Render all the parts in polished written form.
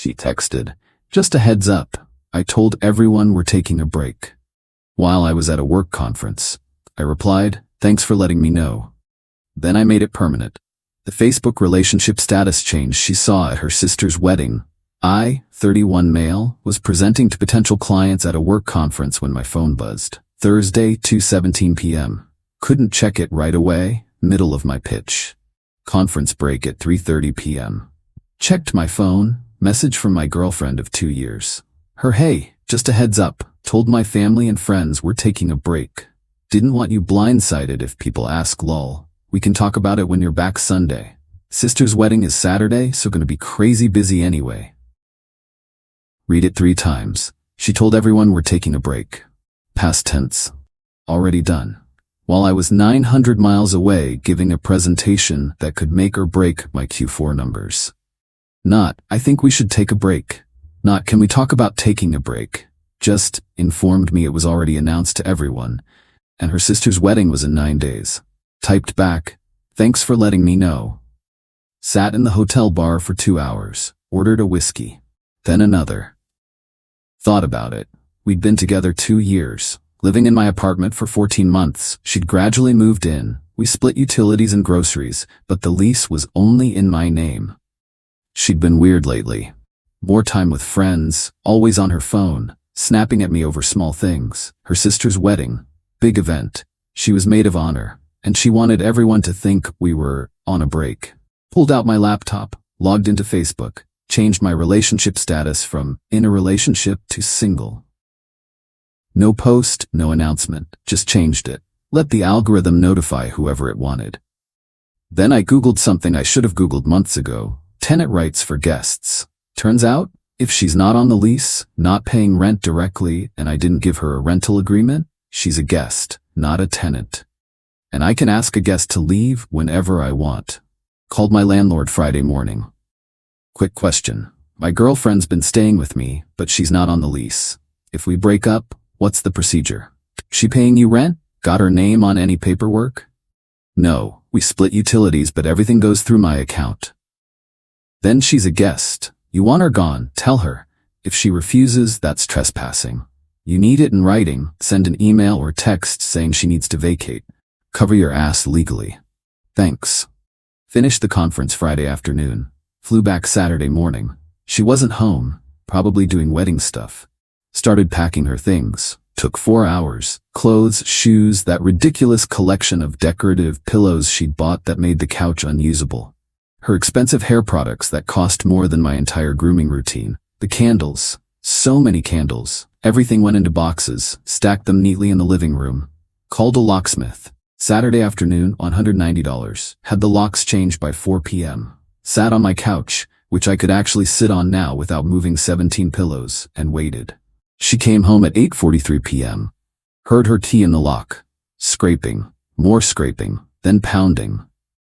She texted, "Just a heads up, I told everyone we're taking a break." While I was at a work conference, I replied, "Thanks for letting me know." Then I made it permanent. The Facebook relationship status change she saw at her sister's wedding. I, 31 male, was presenting to potential clients at a work conference when my phone buzzed. Thursday, 2:17 p.m. Couldn't check it right away, middle of my pitch. Conference break at 3:30 p.m. Checked my phone, message from my girlfriend of 2 years. Her, "Hey, just a heads up, told my family and friends we're taking a break. Didn't want you blindsided if people ask lol. We can talk about it when you're back Sunday. Sister's wedding is Saturday, so gonna be crazy busy anyway." Read it 3 times. She told everyone we're taking a break. Past tense. Already done. While I was 900 miles away giving a presentation that could make or break my Q4 numbers. Not, "I think we should take a break." Not, "Can we talk about taking a break?" Just informed me it was already announced to everyone, and her sister's wedding was in 9 days. Typed back, "Thanks for letting me know." Sat in the hotel bar for 2 hours, ordered a whiskey. Then another. Thought about it. We'd been together 2 years, living in my apartment for 14 months. She'd gradually moved in. We split utilities and groceries, but the lease was only in my name. She'd been weird lately. More time with friends, always on her phone, snapping at me over small things. Her sister's wedding, big event. She was maid of honor, and she wanted everyone to think we were on a break. Pulled out my laptop, logged into Facebook, changed my relationship status from in a relationship to single. No post, no announcement, just changed it. Let the algorithm notify whoever it wanted. Then I Googled something I should have Googled months ago, tenant rights for guests. Turns out, if she's not on the lease, not paying rent directly, and I didn't give her a rental agreement, she's a guest, not a tenant. And I can ask a guest to leave whenever I want. Called my landlord Friday morning. Quick question. My girlfriend's been staying with me, but she's not on the lease. If we break up, what's the procedure? She paying you rent? Got her name on any paperwork? No, we split utilities, but everything goes through my account. Then she's a guest. You want her gone, tell her. If she refuses, that's trespassing. You need it in writing, send an email or text saying she needs to vacate. Cover your ass legally. Thanks. Finished the conference Friday afternoon. Flew back Saturday morning. She wasn't home, probably doing wedding stuff. Started packing her things. Took 4 hours. Clothes, shoes, that ridiculous collection of decorative pillows she'd bought that made the couch unusable. Her expensive hair products that cost more than my entire grooming routine. The candles. So many candles. Everything went into boxes, stacked them neatly in the living room. Called a locksmith. Saturday afternoon, $190. Had the locks changed by 4 p.m. Sat on my couch, which I could actually sit on now without moving 17 pillows, and waited. She came home at 8:43 p.m. Heard her key in the lock. Scraping. More scraping. Then pounding.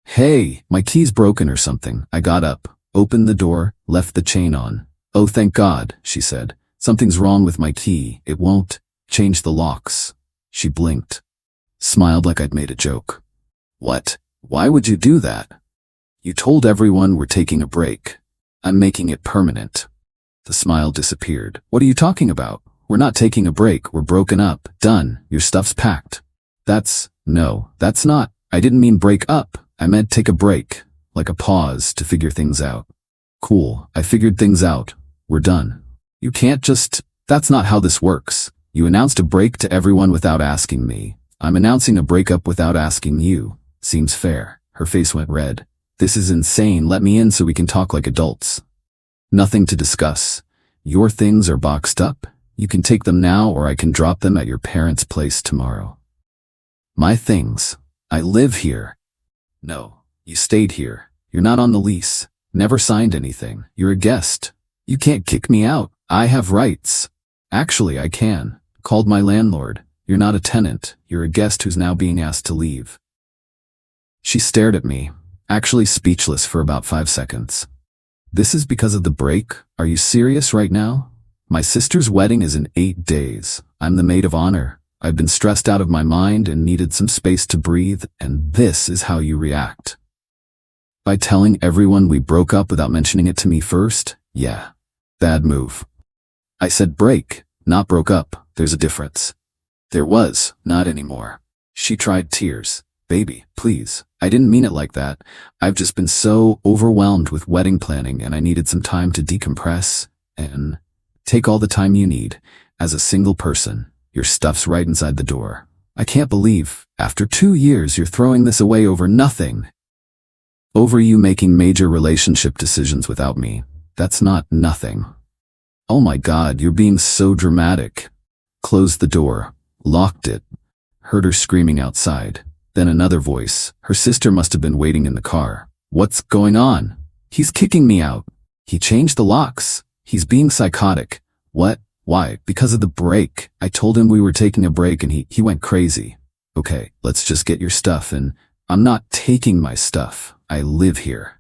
"Hey, my key's broken or something." I got up, opened the door, left the chain on. "Oh, thank God," she said. "Something's wrong with my key. It won't change the locks." She blinked. Smiled like I'd made a joke. "What? Why would you do that?" "You told everyone we're taking a break. I'm making it permanent." The smile disappeared. "What are you talking about? We're not taking a break. We're broken up. Done. Your stuff's packed." No, that's not. I didn't mean break up. I meant take a break, like a pause to figure things out. "Cool. I figured things out. We're done." "You can't just, that's not how this works. You announced a break to everyone without asking me. I'm announcing a breakup without asking you. Seems fair." Her face went red. "This is insane. Let me in so we can talk like adults." "Nothing to discuss. Your things are boxed up. You can take them now or I can drop them at your parents' place tomorrow." "My things. I live here." "No, you stayed here. You're not on the lease. Never signed anything. You're a guest. You can't kick me out. I have rights." "Actually, I can. Called my landlord. You're not a tenant. You're a guest who's now being asked to leave." She stared at me, actually speechless for about 5 seconds. "This is because of the break? Are you serious right now? My sister's wedding is in 8 days. I'm the maid of honor. I've been stressed out of my mind and needed some space to breathe, and this is how you react." By telling everyone we broke up without mentioning it to me first? Yeah. Bad move. I said break, not broke up. There's a difference. There was, not anymore. She tried tears. Baby, please. I didn't mean it like that. I've just been so overwhelmed with wedding planning and I needed some time to decompress and take all the time you need. As a single person, your stuff's right inside the door. I can't believe, after 2 years, you're throwing this away over nothing. Over you making major relationship decisions without me. That's not nothing. Oh my God, you're being so dramatic. Closed the door, locked it, heard her screaming outside. Then another voice. Her sister must have been waiting in the car. What's going on? He's kicking me out. He changed the locks. He's being psychotic. What? Why? Because of the break. I told him we were taking a break and he went crazy. Okay, let's just get your stuff and I'm not taking my stuff. I live here.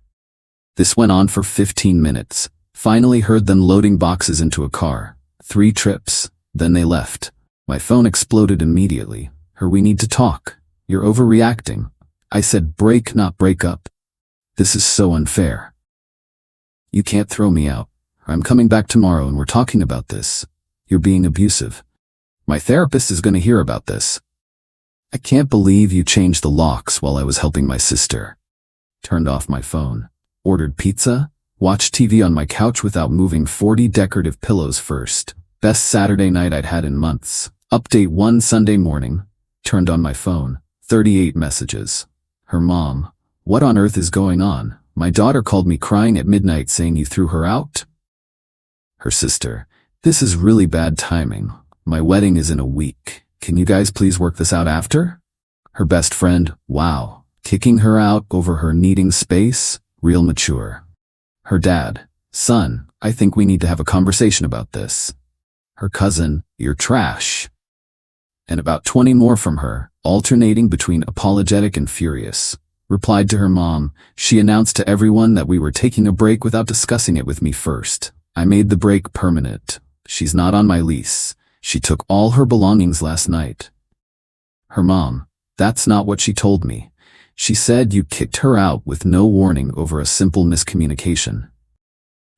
This went on for 15 minutes. Finally heard them loading boxes into a car. 3 trips. Then they left. My phone exploded immediately. We need to talk. You're overreacting. I said break, not break up. This is so unfair. You can't throw me out. I'm coming back tomorrow and we're talking about this. You're being abusive. My therapist is going to hear about this. I can't believe you changed the locks while I was helping my sister. Turned off my phone. Ordered pizza. Watched TV on my couch without moving 40 decorative pillows first. Best Saturday night I'd had in months. Update 1 Sunday morning. Turned on my phone. 38 messages. Her mom. What on earth is going on? My daughter called me crying at midnight saying you threw her out. Her sister. This is really bad timing. My wedding is in a week. Can you guys please work this out after? Her best friend. Wow. Kicking her out over her needing space? Real mature. Her dad. Son, I think we need to have a conversation about this. Her cousin. You're trash. And about 20 more from her, alternating between apologetic and furious. Replied to her mom. She announced to everyone that we were taking a break without discussing it with me first. I made the break permanent. She's not on my lease. She took all her belongings last night. Her mom. That's not what she told me. She said you kicked her out with no warning over a simple miscommunication.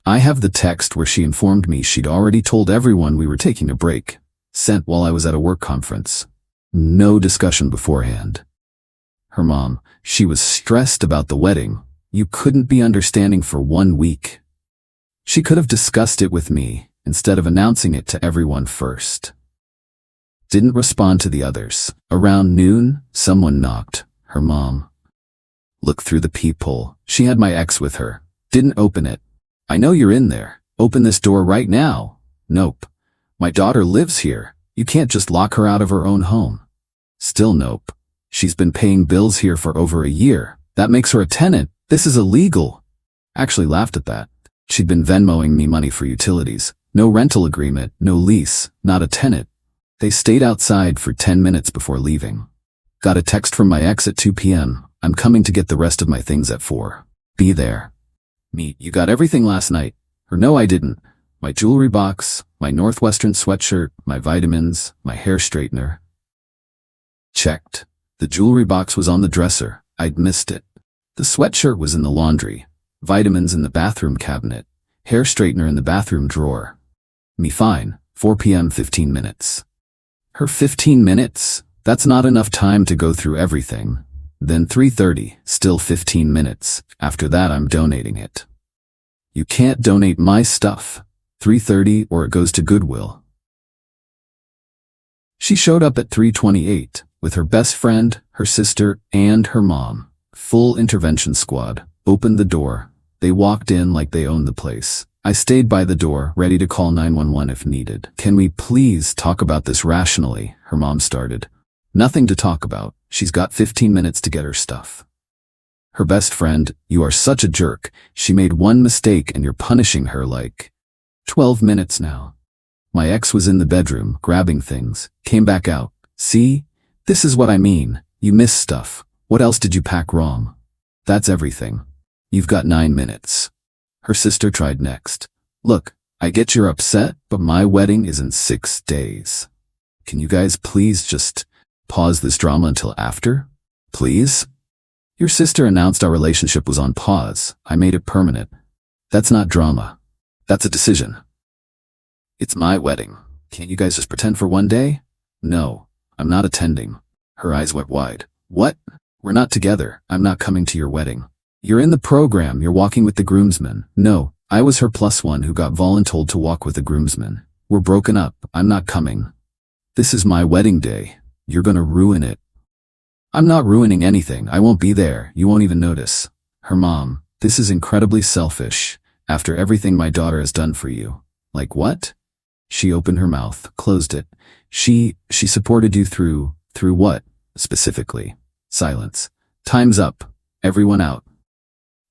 I have the text where she informed me she'd already told everyone we were taking a break. Sent while I was at a work conference. No discussion beforehand. Her mom. She was stressed about the wedding. You couldn't be understanding for 1 week. She could have discussed it with me, instead of announcing it to everyone first. Didn't respond to the others. Around noon, someone knocked. Her mom. Looked through the peephole. She had my ex with her. Didn't open it. I know you're in there. Open this door right now. Nope. My daughter lives here. You can't just lock her out of her own home. Still nope. She's been paying bills here for over a year. That makes her a tenant. This is illegal. Actually laughed at that. She'd been Venmoing me money for utilities. No rental agreement, no lease, not a tenant. They stayed outside for 10 minutes before leaving. Got a text from my ex at 2 p.m. I'm coming to get the rest of my things at 4. Be there. Me, you got everything last night. Or no, I didn't. My jewelry box, my Northwestern sweatshirt, my vitamins, my hair straightener. Checked. The jewelry box was on the dresser. I'd missed it. The sweatshirt was in the laundry. Vitamins in the bathroom cabinet. Hair straightener in the bathroom drawer. Me fine. 4 p.m. 15 minutes. Her 15 minutes? That's not enough time to go through everything. Then 3:30, still 15 minutes. After that I'm donating it. You can't donate my stuff. 3:30 or it goes to Goodwill. She showed up at 3:28 with her best friend, her sister, and her mom. Full intervention squad. Opened the door. They walked in like they owned the place. I stayed by the door, ready to call 911 if needed. Can we please talk about this rationally? Her mom started. Nothing to talk about. She's got 15 minutes to get her stuff. Her best friend, you are such a jerk. She made one mistake and you're punishing her like 12 minutes now. My ex was in the bedroom, grabbing things, came back out. See? This is what I mean. You missed stuff. What else did you pack wrong? That's everything. You've got 9 minutes. Her sister tried next. Look, I get you're upset, but my wedding is in 6 days. Can you guys please just pause this drama until after? Please? Your sister announced our relationship was on pause. I made it permanent. That's not drama. That's a decision. It's my wedding. Can't you guys just pretend for one day? No, I'm not attending. Her eyes went wide. What? We're not together. I'm not coming to your wedding. You're in the program. You're walking with the groomsmen. No, I was her +1 who got voluntold to walk with the groomsmen. We're broken up. I'm not coming. This is my wedding day. You're gonna ruin it. I'm not ruining anything. I won't be there. You won't even notice. Her mom, this is incredibly selfish. After everything my daughter has done for you. Like what? She opened her mouth, closed it. She supported you through what, specifically? Silence. Time's up. Everyone out.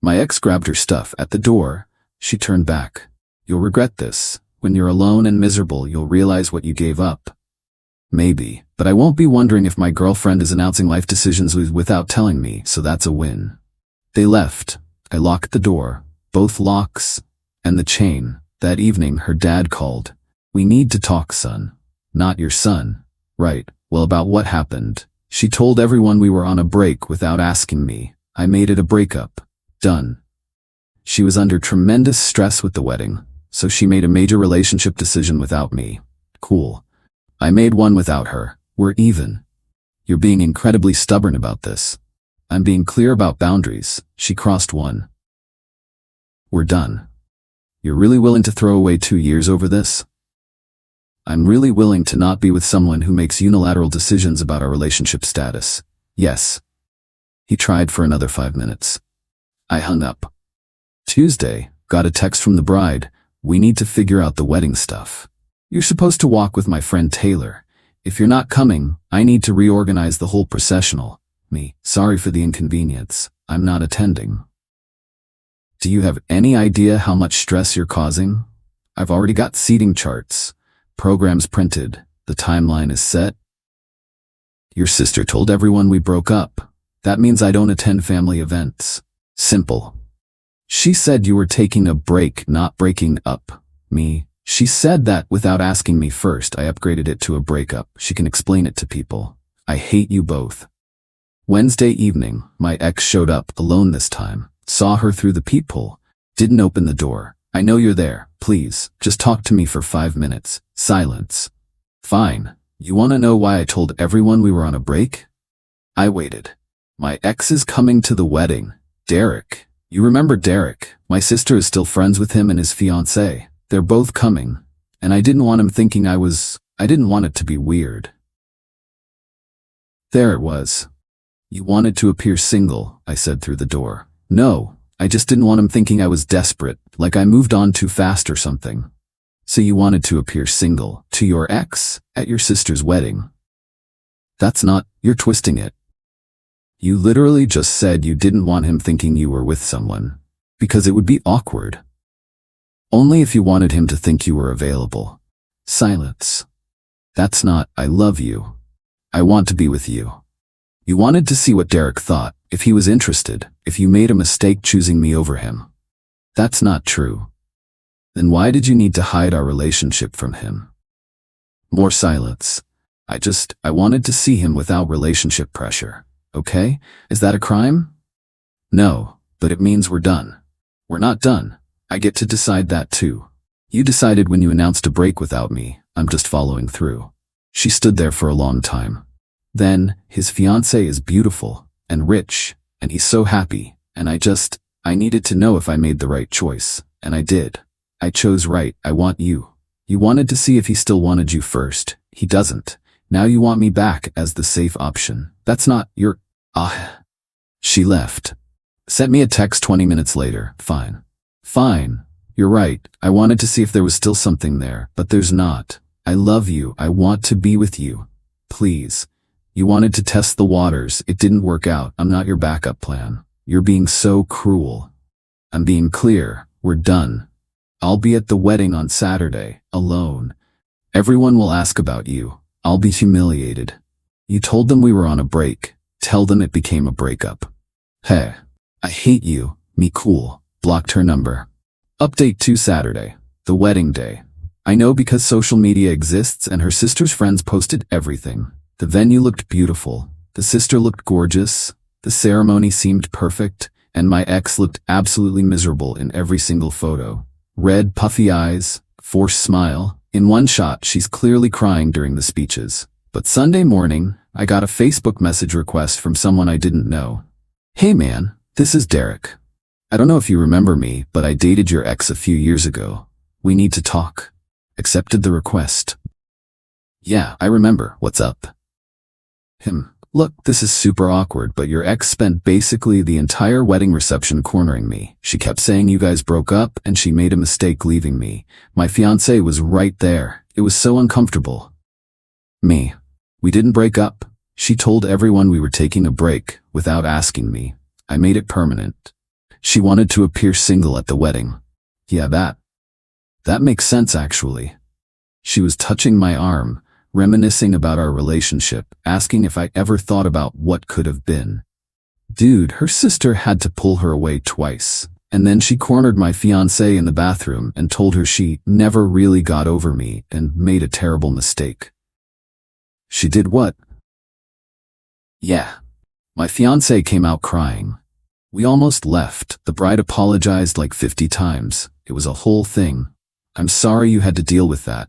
My ex grabbed her stuff at the door. She turned back. You'll regret this. When you're alone and miserable, you'll realize what you gave up. Maybe, but I won't be wondering if my girlfriend is announcing life decisions without telling me, so that's a win. They left. I locked the door, both locks, and the chain. That evening, her dad called. We need to talk, son. Not your son. Right, well, about what happened. She told everyone we were on a break without asking me. I made it a breakup. Done. She was under tremendous stress with the wedding, so she made a major relationship decision without me. Cool. I made one without her. We're even. You're being incredibly stubborn about this. I'm being clear about boundaries. She crossed one. We're done. You're really willing to throw away 2 years over this? I'm really willing to not be with someone who makes unilateral decisions about our relationship status. Yes. He tried for another 5 minutes. I hung up. Tuesday, got a text from the bride. We need to figure out the wedding stuff. You're supposed to walk with my friend Taylor. If you're not coming, I need to reorganize the whole processional. Me, sorry for the inconvenience. I'm not attending. Do you have any idea how much stress you're causing? I've already got seating charts. Programs printed. The timeline is set. Your sister told everyone we broke up. That means I don't attend family events. Simple. She said you were taking a break, not breaking up. Me. She said that without asking me first. I upgraded it to a breakup. She can explain it to people. I hate you both. Wednesday evening, my ex showed up, alone this time. Saw her through the peephole. Didn't open the door. I know you're there. Please, just talk to me for 5 minutes. Silence. Fine. You want to know why I told everyone we were on a break? I waited. My ex is coming to the wedding. Derek. You remember Derek? My sister is still friends with him and his fiancée. They're both coming. And I didn't want him thinking I didn't want it to be weird. There it was. You wanted to appear single, I said through the door. No, I just didn't want him thinking I was desperate, like I moved on too fast or something. So you wanted to appear single, to your ex, at your sister's wedding. That's not, you're twisting it. You literally just said you didn't want him thinking you were with someone. Because it would be awkward. Only if you wanted him to think you were available. Silence. That's not, I love you. I want to be with you. You wanted to see what Derek thought, if he was interested, if you made a mistake choosing me over him. That's not true. Then why did you need to hide our relationship from him? More silence. I wanted to see him without relationship pressure. Okay? Is that a crime? No, but it means we're done. We're not done. I get to decide that too. You decided when you announced a break without me. I'm just following through. She stood there for a long time. Then, his fiancée is beautiful and rich, and he's so happy, and I needed to know if I made the right choice, and I did. I chose right. I want you. You wanted to see if he still wanted you first. He doesn't. Now you want me back as the safe option. That's not your... She left. Sent me a text 20 minutes later. Fine. Fine. You're right. I wanted to see if there was still something there, but there's not. I love you. I want to be with you. Please. You wanted to test the waters. It didn't work out. I'm not your backup plan. You're being so cruel. I'm being clear. We're done. I'll be at the wedding on Saturday, alone. Everyone will ask about you. I'll be humiliated. You told them we were on a break. Tell them it became a breakup. Hey, I hate you. Me cool. Blocked her number. Update 2 Saturday, the wedding day. I know because social media exists and her sister's friends posted everything. The venue looked beautiful. The sister looked gorgeous. The ceremony seemed perfect. And my ex looked absolutely miserable in every single photo. Red, puffy eyes, forced smile, In one shot, she's clearly crying during the speeches. But Sunday morning, I got a Facebook message request from someone I didn't know. "Hey man, this is Derek. I don't know if you remember me, but I dated your ex a few years ago. We need to talk." Accepted the request. "Yeah, I remember. What's up?" "Look, this is super awkward, but your ex spent basically the entire wedding reception cornering me. She kept saying you guys broke up and she made a mistake leaving me. My fiancé was right there. It was so uncomfortable." Me. "We didn't break up. She told everyone we were taking a break without asking me. I made it permanent. She wanted to appear single at the wedding." "Yeah, that makes sense actually." She was touching my arm, reminiscing about our relationship, asking if I ever thought about what could have been. Dude, her sister had to pull her away twice. And then she cornered my fiancé in the bathroom and told her she never really got over me and made a terrible mistake. "She did what?" "Yeah. My fiancé came out crying. We almost left. The bride apologized like 50 times. It was a whole thing. I'm sorry you had to deal with that.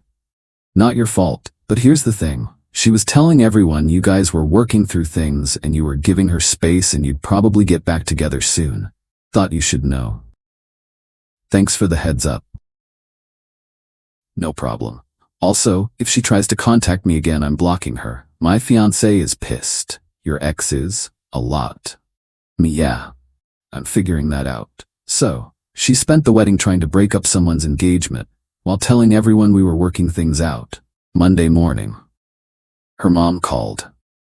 Not your fault. But here's the thing. She was telling everyone you guys were working through things and you were giving her space and you'd probably get back together soon. Thought you should know. Thanks for the heads up." "No problem. Also, if she tries to contact me again, I'm blocking her. My fiancé is pissed. Your ex is? A lot." Me, "Yeah. I'm figuring that out." "So, she spent the wedding trying to break up someone's engagement while telling everyone we were working things out. Monday morning. Her mom called.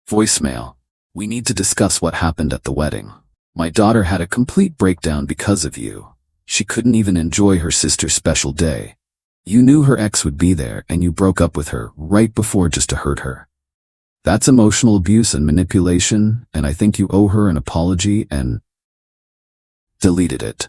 Voicemail. "We need to discuss what happened at the wedding. My daughter had a complete breakdown because of you. She couldn't even enjoy her sister's special day. You knew her ex would be there and you broke up with her right before just to hurt her. That's emotional abuse and manipulation, and I think you owe her an apology," and deleted it.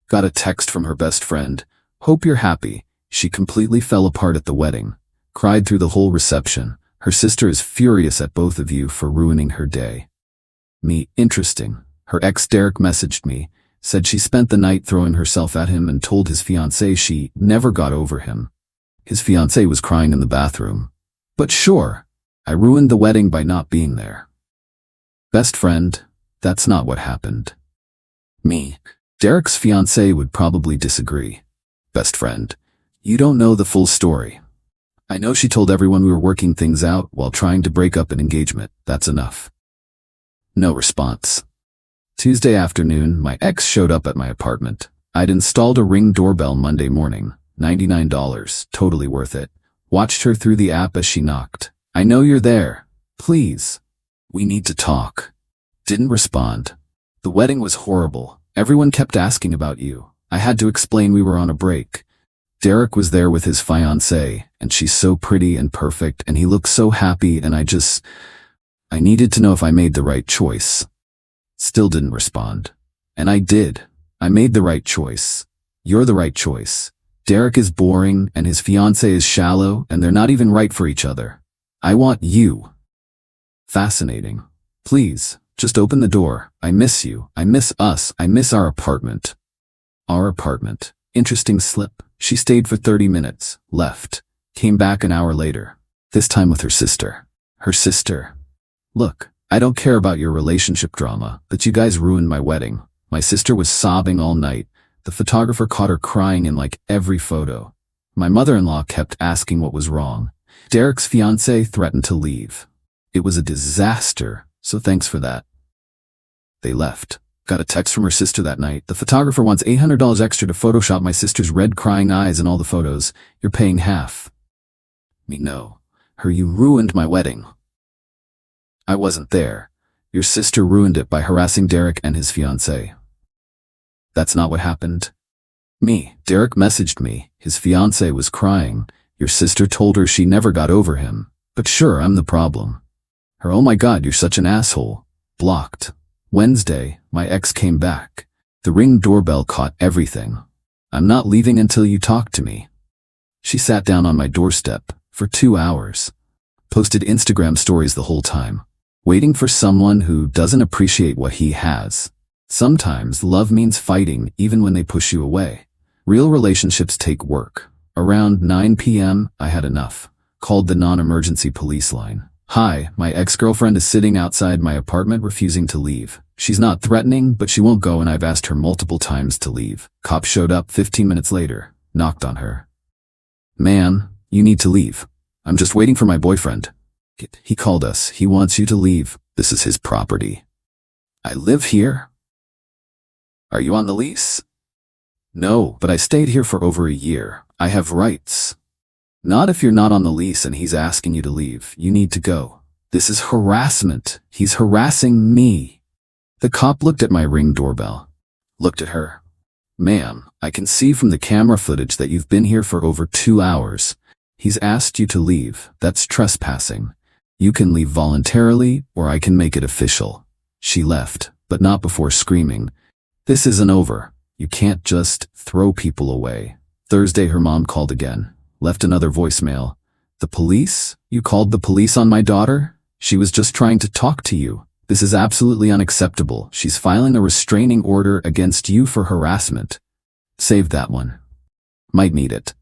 Got a text from her best friend. "Hope you're happy. She completely fell apart at the wedding. Cried through the whole reception. Her sister is furious at both of you for ruining her day." Me, "Interesting. Her ex Derek messaged me, said she spent the night throwing herself at him and told his fiancé she never got over him. His fiancé was crying in the bathroom. But sure, I ruined the wedding by not being there." Best friend, "That's not what happened." Me, "Derek's fiancé would probably disagree." Best friend, "You don't know the full story. I know she told everyone we were working things out while trying to break up an engagement. That's enough." No response. Tuesday afternoon, my ex showed up at my apartment. I'd installed a Ring doorbell Monday morning. $99, totally worth it. Watched her through the app as she knocked. "I know you're there. Please. We need to talk." Didn't respond. "The wedding was horrible. Everyone kept asking about you. I had to explain we were on a break. Derek was there with his fiancée, and she's so pretty and perfect, and he looks so happy, and I needed to know if I made the right choice." Still didn't respond. And I did. I made the right choice. You're the right choice. Derek is boring, and his fiancée is shallow, and they're not even right for each other. I want you. Fascinating. Please, just open the door. I miss you. I miss us. I miss our apartment. Our apartment. Interesting slip. She stayed for 30 minutes, left, came back an hour later, this time with her sister. Her sister. "Look, I don't care about your relationship drama, but you guys ruined my wedding. My sister was sobbing all night. The photographer caught her crying in like every photo. My mother-in-law kept asking what was wrong. Derek's fiancé threatened to leave. It was a disaster, so thanks for that." They left. Got a text from her sister that night. "The photographer wants $800 extra to Photoshop my sister's red crying eyes in all the photos. You're paying half." Me, "No. Her, you ruined my wedding." "I wasn't there. Your sister ruined it by harassing Derek and his fiancée." "That's not what happened." Me, "Derek messaged me. His fiancée was crying. Your sister told her she never got over him. But sure, I'm the problem." Her, "Oh my God, you're such an asshole." Blocked. Wednesday, my ex came back. The Ring doorbell caught everything. "I'm not leaving until you talk to me." She sat down on my doorstep for 2 hours. Posted Instagram stories the whole time. Waiting for someone who doesn't appreciate what he has. Sometimes love means fighting even when they push you away. Real relationships take work. Around 9 p.m., I had enough. Called the non-emergency police line. Hi, my ex-girlfriend is sitting outside my apartment refusing to leave. She's not threatening, but she won't go and I've asked her multiple times to leave. Cop showed up 15 minutes later, knocked on her. Ma'am, you need to leave. I'm just waiting for my boyfriend. He called us. He wants you to leave. This is his property. I live here. Are you on the lease? No, but I stayed here for over a year. I have rights. Not if you're not on the lease and he's asking you to leave. You need to go. This is harassment. He's harassing me. The cop looked at my Ring doorbell. Looked at her. Ma'am, I can see from the camera footage that you've been here for over 2 hours. He's asked you to leave. That's trespassing. You can leave voluntarily or I can make it official. She left, but not before screaming. This isn't over. You can't just throw people away. Thursday, her mom called again. Left another voicemail. The police? You called the police on my daughter? She was just trying to talk to you. This is absolutely unacceptable. She's filing a restraining order against you for harassment. Save that one. Might need it.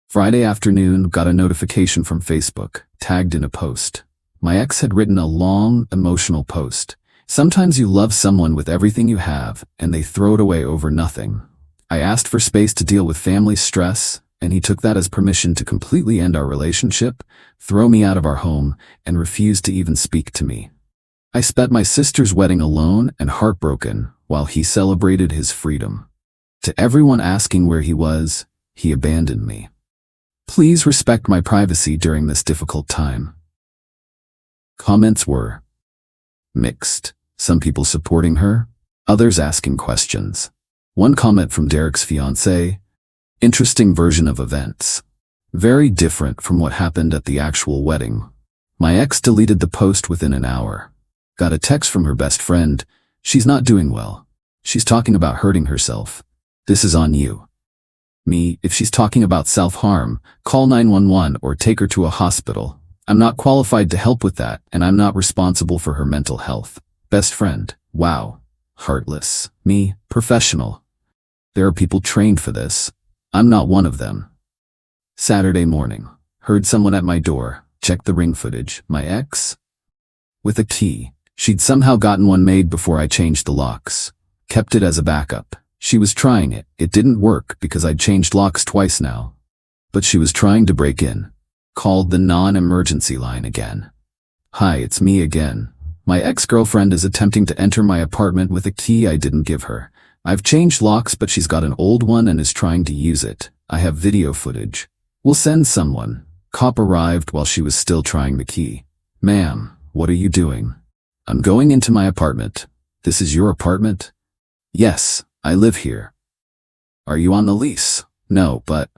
Friday afternoon, got a notification from Facebook, tagged in a post. My ex had written a long, emotional post. Sometimes you love someone with everything you have, and they throw it away over nothing. I asked for space to deal with family stress, and he took that as permission to completely end our relationship, throw me out of our home, and refuse to even speak to me. I spent my sister's wedding alone and heartbroken while he celebrated his freedom. To everyone asking where he was, he abandoned me. Please respect my privacy during this difficult time. Comments were mixed. Some people supporting her, others asking questions. One comment from Derek's fiancée, interesting version of events. Very different from what happened at the actual wedding. My ex deleted the post within an hour. Got a text from her best friend. She's not doing well. She's talking about hurting herself. This is on you. Me, if she's talking about self-harm, call 911 or take her to a hospital. I'm not qualified to help with that, and I'm not responsible for her mental health. Best friend, wow. Heartless. Me, professional. There are people trained for this. I'm not one of them. Saturday morning. Heard someone at my door. Checked the Ring footage. My ex? With a key. She'd somehow gotten one made before I changed the locks. Kept it as a backup. She was trying it. It didn't work because I'd changed locks twice now. But she was trying to break in. Called the non-emergency line again. Hi, it's me again. My ex-girlfriend is attempting to enter my apartment with a key I didn't give her. I've changed locks, but she's got an old one and is trying to use it. I have video footage. We'll send someone. Cop arrived while she was still trying the key. Ma'am, what are you doing? I'm going into my apartment. This is your apartment? Yes, I live here. Are you on the lease? No, but...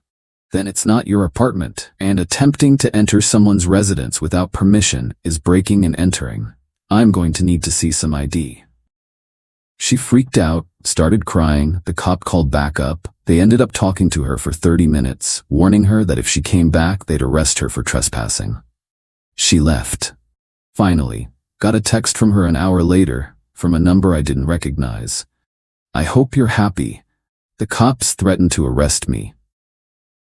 Then it's not your apartment, and attempting to enter someone's residence without permission is breaking and entering. I'm going to need to see some ID. She freaked out, started crying. The cop called back up. They ended up talking to her for 30 minutes, warning her that if she came back, they'd arrest her for trespassing. She left. Finally, got a text from her an hour later, from a number I didn't recognize. I hope you're happy. The cops threatened to arrest me.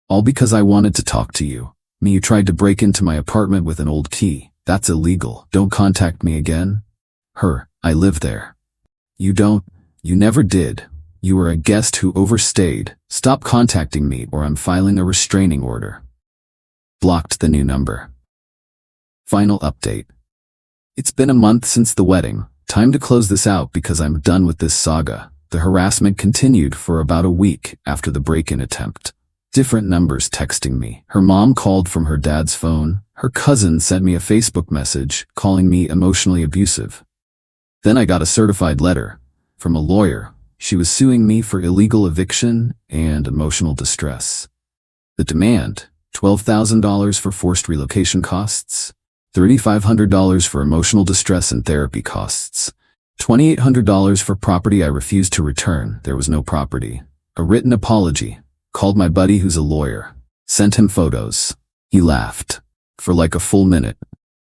All because I wanted to talk to you. You tried to break into my apartment with an old key. That's illegal. Don't contact me again. Her, I live there. You never did. You were a guest who overstayed. Stop contacting me or I'm filing a restraining order. Blocked the new number. Final update. It's been a month since the wedding. Time to close this out because I'm done with this saga. The harassment continued for about a week after the break-in attempt. Different numbers texting me. Her mom called from her dad's phone. Her cousin sent me a Facebook message calling me emotionally abusive. Then I got a certified letter from a lawyer. She was suing me for illegal eviction and emotional distress. The demand, $12,000 for forced relocation costs, $3,500 for emotional distress and therapy costs, $2,800 for property I refused to return. There was no property. A written apology. Called my buddy who's a lawyer. Sent him photos. He laughed. For like a full minute.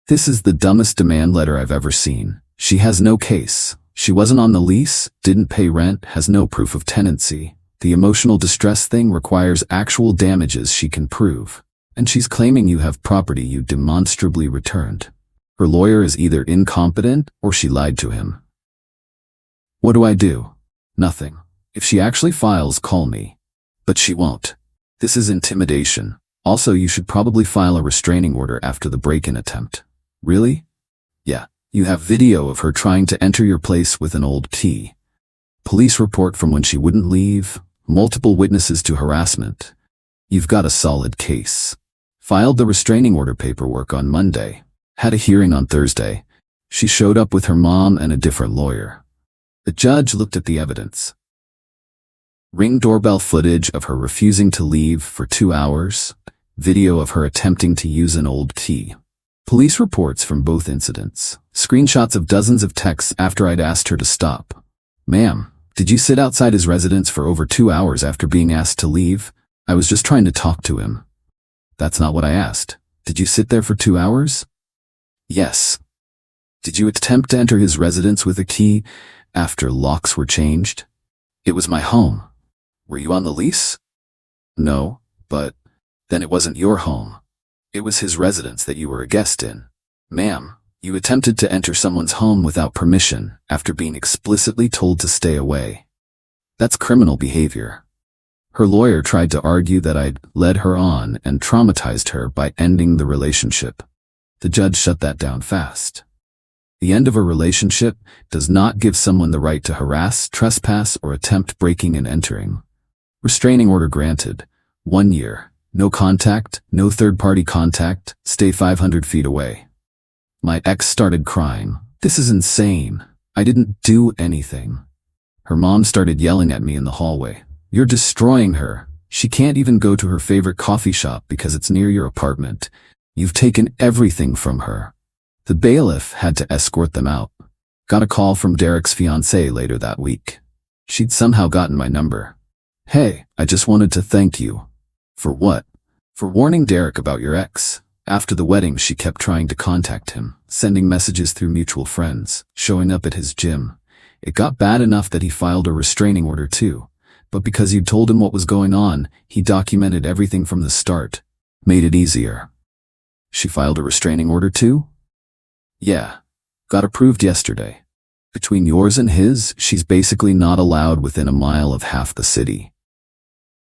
This is the dumbest demand letter I've ever seen. She has no case. She wasn't on the lease, didn't pay rent, has no proof of tenancy. The emotional distress thing requires actual damages she can prove, and she's claiming you have property you demonstrably returned. Her lawyer is either incompetent or she lied to him. What do I do? Nothing. If she actually files, call me. But she won't. This is intimidation. Also, you should probably file a restraining order after the break-in attempt. Really? Yeah. You have video of her trying to enter your place with an old key. Police report from when she wouldn't leave. Multiple witnesses to harassment. You've got a solid case. Filed the restraining order paperwork on Monday. Had a hearing on Thursday. She showed up with her mom and a different lawyer. The judge looked at the evidence. Ring doorbell footage of her refusing to leave for 2 hours. Video of her attempting to use an old key. Police reports from both incidents. Screenshots of dozens of texts after I'd asked her to stop. Ma'am, did you sit outside his residence for over 2 hours after being asked to leave? I was just trying to talk to him. That's not what I asked. Did you sit there for 2 hours? Yes. Did you attempt to enter his residence with a key after locks were changed? It was my home. Were you on the lease? No, but then it wasn't your home. It was his residence that you were a guest in. Ma'am, you attempted to enter someone's home without permission after being explicitly told to stay away. That's criminal behavior. Her lawyer tried to argue that I'd led her on and traumatized her by ending the relationship. The judge shut that down fast. The end of a relationship does not give someone the right to harass, trespass, or attempt breaking and entering. Restraining order granted. 1 year. No contact, no third-party contact, stay 500 feet away. My ex started crying. This is insane. I didn't do anything. Her mom started yelling at me in the hallway. You're destroying her. She can't even go to her favorite coffee shop because it's near your apartment. You've taken everything from her. The bailiff had to escort them out. Got a call from Derek's fiancée later that week. She'd somehow gotten my number. Hey, I just wanted to thank you. For what? For warning Derek about your ex. After the wedding, she kept trying to contact him, sending messages through mutual friends, showing up at his gym. It got bad enough that he filed a restraining order too. But because you'd told him what was going on, he documented everything from the start. Made it easier. She filed a restraining order too? Yeah. Got approved yesterday. Between yours and his, she's basically not allowed within a mile of half the city.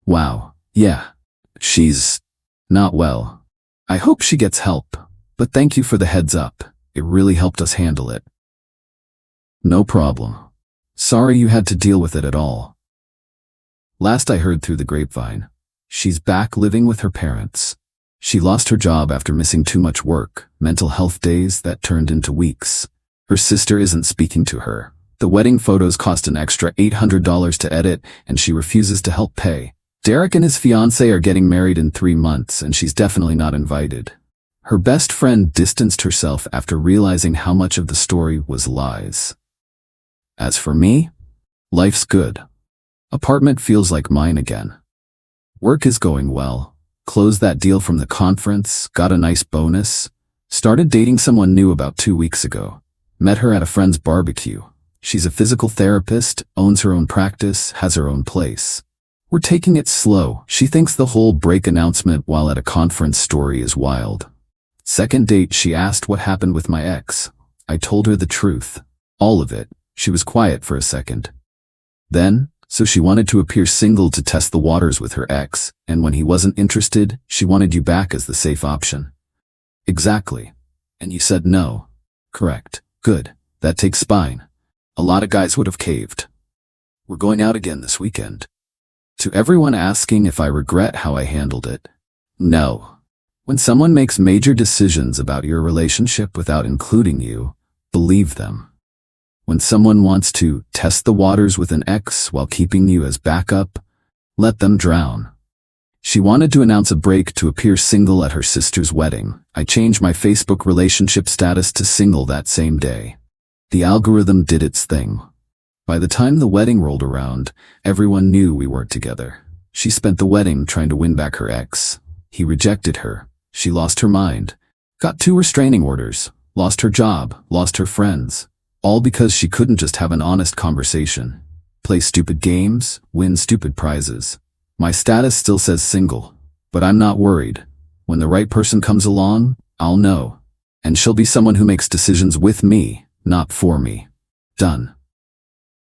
Wow. Yeah. She's not well. I hope she gets help, but thank you for the heads up. It really helped us handle it. No problem. Sorry you had to deal with it at all. Last I heard through the grapevine, she's back living with her parents. She lost her job after missing too much work, mental health days that turned into weeks. Her sister isn't speaking to her. The wedding photos cost an extra $800 to edit, and she refuses to help pay. Derek and his fiancée are getting married in 3 months, and she's definitely not invited. Her best friend distanced herself after realizing how much of the story was lies. As for me, life's good. Apartment feels like mine again. Work is going well. Closed that deal from the conference, got a nice bonus. Started dating someone new about 2 weeks ago. Met her at a friend's barbecue. She's a physical therapist, owns her own practice, has her own place. We're taking it slow. She thinks the whole break announcement while at a conference story is wild. Second date, she asked what happened with my ex. I told her the truth. All of it. She was quiet for a second. Then, so she wanted to appear single to test the waters with her ex, and when he wasn't interested, she wanted you back as the safe option. Exactly. And you said no. Correct. Good. That takes spine. A lot of guys would have caved. We're going out again this weekend. To everyone asking if I regret how I handled it, no. When someone makes major decisions about your relationship without including you, believe them. When someone wants to test the waters with an ex while keeping you as backup, let them drown. She wanted to announce a break to appear single at her sister's wedding. I changed my Facebook relationship status to single that same day. The algorithm did its thing. By the time the wedding rolled around, everyone knew we weren't together. She spent the wedding trying to win back her ex. He rejected her. She lost her mind. Got 2 restraining orders. Lost her job. Lost her friends. All because she couldn't just have an honest conversation. play stupid games, win stupid prizes. My status still says single, but I'm not worried. When the right person comes along, I'll know. And she'll be someone who makes decisions with me, not for me. Done.